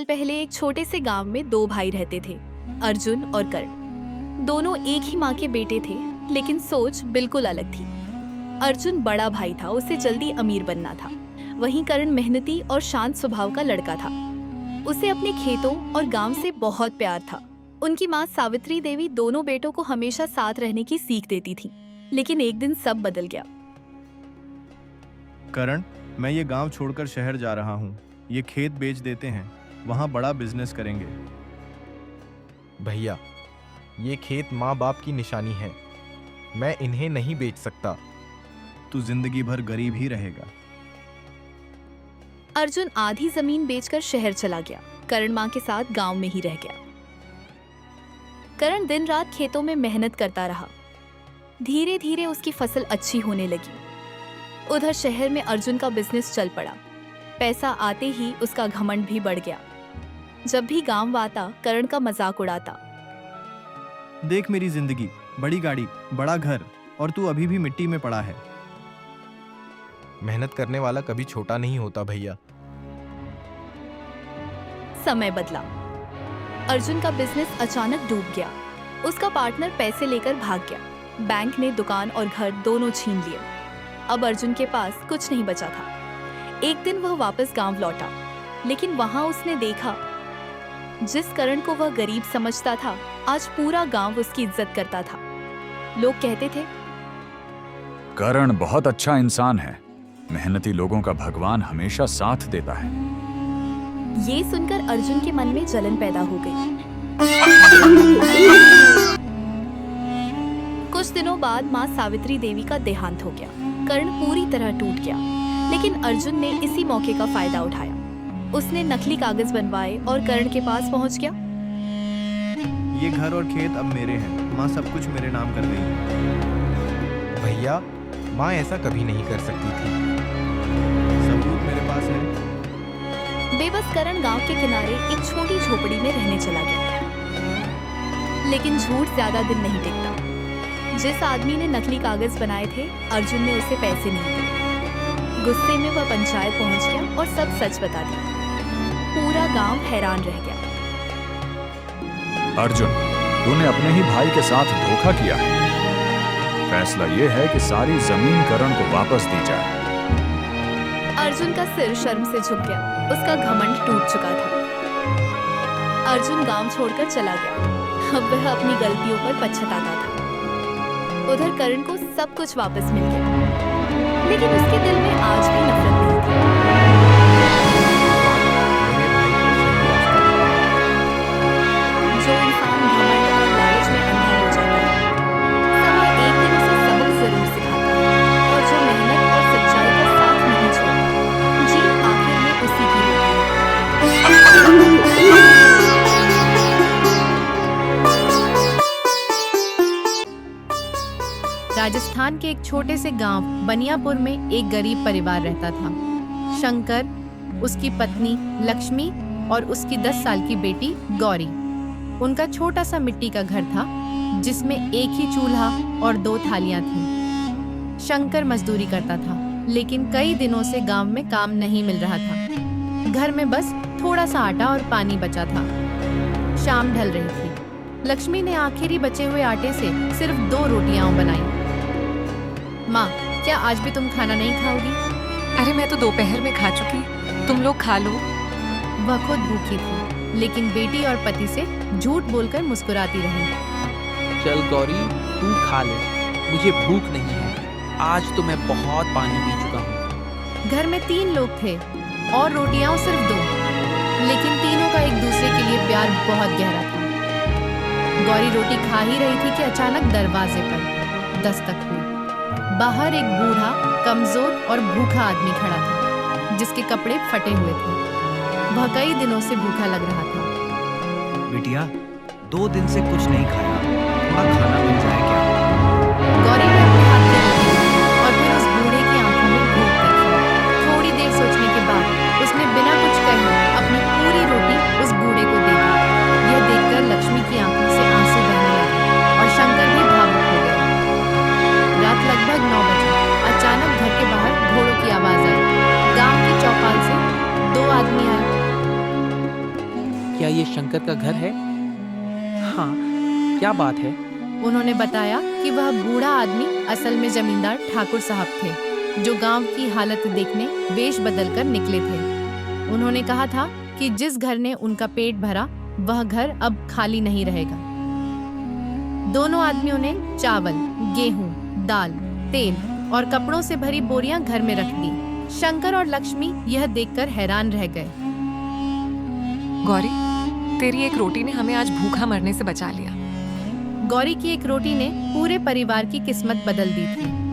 पहले एक छोटे से गांव में दो भाई रहते थे, अर्जुन और कर्ण। दोनों एक ही माँ के बेटे थे, लेकिन सोच बिल्कुल अलग थी। अर्जुन बड़ा भाई था, उसे जल्दी अमीर बनना था। वहीं कर्ण मेहनती और शांत स्वभाव का लड़का था। उसे अपने खेतों और गांव से बहुत प्यार था। उनकी माँ सावित्री देवी दोनों बेटों को हमेशा साथ रहने की सीख देती थी, लेकिन एक दिन सब बदल गया। करण, मैं ये गांव छोड़कर शहर जा रहा हूँ। ये खेत बेच देते हैं, वहाँ बड़ा बिजनेस करेंगे। भैया, ये खेत माँ बाप की निशानी है, मैं इन्हें नहीं बेच सकता। तू जिंदगी भर गरीब ही रहेगा। अर्जुन आधी जमीन बेचकर शहर चला गया। करण माँ के साथ गांव में ही रह गया। करण दिन रात खेतों में मेहनत करता रहा। धीरे धीरे उसकी फसल अच्छी होने लगी। उधर शहर में अर्जुन का बिजनेस चल पड़ा। पैसा आते ही उसका घमंड भी बढ़ गया। जब भी गांव आता, करण का मजाक उड़ाता। देख मेरी जिंदगी, बड़ी गाड़ी, बड़ा घर, और तू अभी भी मिट्टी में पड़ा है। मेहनत करने वाला कभी छोटा नहीं होता भैया। समय बदला। अर्जुन का बिजनेस अचानक डूब गया। उसका पार्टनर पैसे लेकर भाग गया। बैंक ने दुकान और घर दोनों छीन लिए। अब अर्जुन के पास कुछ नहीं बचा था। एक दिन वह वापस गांव लौटा, लेकिन वहां उसने देखा, जिस करण को वह गरीब समझता था, आज पूरा गांव उसकी इज्जत करता था। लोग कहते थे, करण बहुत अच्छा इंसान है, मेहनती लोगों का भगवान हमेशा साथ देता है। ये सुनकर अर्जुन के मन में जलन पैदा हो गई। कुछ दिनों बाद माँ सावित्री देवी का देहांत हो गया। कर्ण पूरी तरह टूट गया, लेकिन अर्जुन ने इसी मौके का फायदा उठाया। उसने नकली कागज बनवाए और कर्ण के पास पहुंच गया। ये घर और खेत अब मेरे हैं। माँ सब कुछ मेरे नाम कर गई है। भैया, माँ ऐसा कभी नहीं कर सकती थी। सबूत मेरे पास है। बेबस करण गांव के किनारे एक छोटी झोपड़ी में रहने चला गया। लेकिन झूठ ज्यादा दिन नहीं टिकता। जिस आदमी ने नकली कागज बनाए थे, अर्जुन ने उसे पैसे नहीं दिए। गुस्से में वह पंचायत पहुंच गया और सब सच बता दिया। पूरा गांव हैरान रह गया। अर्जुन, तूने अपने ही भाई के साथ धोखा किया है। फैसला ये है कि सारी जमीन करण को वापस दी जाए। अर्जुन का सिर शर्म से झुक गया। उसका घमंड टूट चुका था। अर्जुन गांव छोड़कर चला गया। अब वह अपनी गलतियों पर पछताता था। उधर करण को सब कुछ वापस मिल गया, लेकिन उसके दिल में आज भी नफरत नहीं थी। जो इंसान घमंड और लालच में अंधा हो जाता है, समय एक दिन उसे सबक जरूर सिखाता है। और जो मेहनत और सच्चाई का साथ नहीं छोड़ता, जीत आखिर में उसी की होती है। राजस्थान के एक छोटे से गांव बनियापुर में एक गरीब परिवार रहता था। शंकर, उसकी पत्नी लक्ष्मी और उसकी 10 साल की बेटी गौरी। उनका छोटा सा मिट्टी का घर था, जिसमें एक ही चूल्हा और 2 थालियां थीं। शंकर मजदूरी करता था, लेकिन कई दिनों से गांव में काम नहीं मिल रहा था। घर में बस थोड़ा सा आटा और पानी बचा था। शाम ढल रही थी। लक्ष्मी ने आखिरी बचे हुए आटे से सिर्फ 2 रोटियां बनाई। माँ, क्या आज भी तुम खाना नहीं खाओगी? अरे मैं तो दोपहर में खा चुकी, तुम लोग खा लो। वह खुद भूखी थी, लेकिन बेटी और पति से झूठ बोलकर मुस्कुराती रही। चल गौरी, तू खा ले, मुझे भूख नहीं है। आज तो मैं बहुत पानी पी चुका हूँ। घर में 3 लोग थे और रोटियां सिर्फ 2, लेकिन तीनों का एक दूसरे के लिए प्यार बहुत गहरा था। गौरी रोटी खा ही रही थी कि अचानक दरवाजे पर दस्तक हुई। बाहर एक बूढ़ा, कमजोर और भूखा आदमी खड़ा था, जिसके कपड़े फटे हुए थे। वह कई दिनों से भूखा लग रहा था। बिटिया, 2 दिन से कुछ नहीं खाया, थोड़ा खाना मिल जाए क्या? गौरी ने अपने हाथ में रोटी ली और फिर उस बूढ़े की आंखों में भूख देखी। थोड़ी देर सोचने के बाद उसने बिना कुछ कहे अपनी पूरी रोटी उस बूढ़े को दे दी। यह देखकर लक्ष्मी की आंखों से आंसू बहने लगे और शंकर भी भावुक हो गया। रात लगभग 9 बजे अचानक घर के बाहर घोड़ों की आवाज आई। गांव की चौपाल से 2 आदमी आए। क्या ये शंकर का घर है? हाँ, क्या बात है? उन्होंने बताया कि वह बूढ़ा आदमी असल में जमींदार ठाकुर साहब थे, जो गांव की हालत देखने वेश बदलकर निकले थे। उन्होंने कहा था कि जिस घर ने उनका पेट भरा, वह घर अब खाली नहीं रहेगा। दोनों आदमियों ने चावल, गेहूं, दाल, तेल और कपड़ों से भरी बोरियां घर में रख दी। शंकर और लक्ष्मी यह देखकर हैरान रह गए। गौरी, तेरी एक रोटी ने हमें आज भूखा मरने से बचा लिया। गौरी की एक रोटी ने पूरे परिवार की किस्मत बदल दी थी।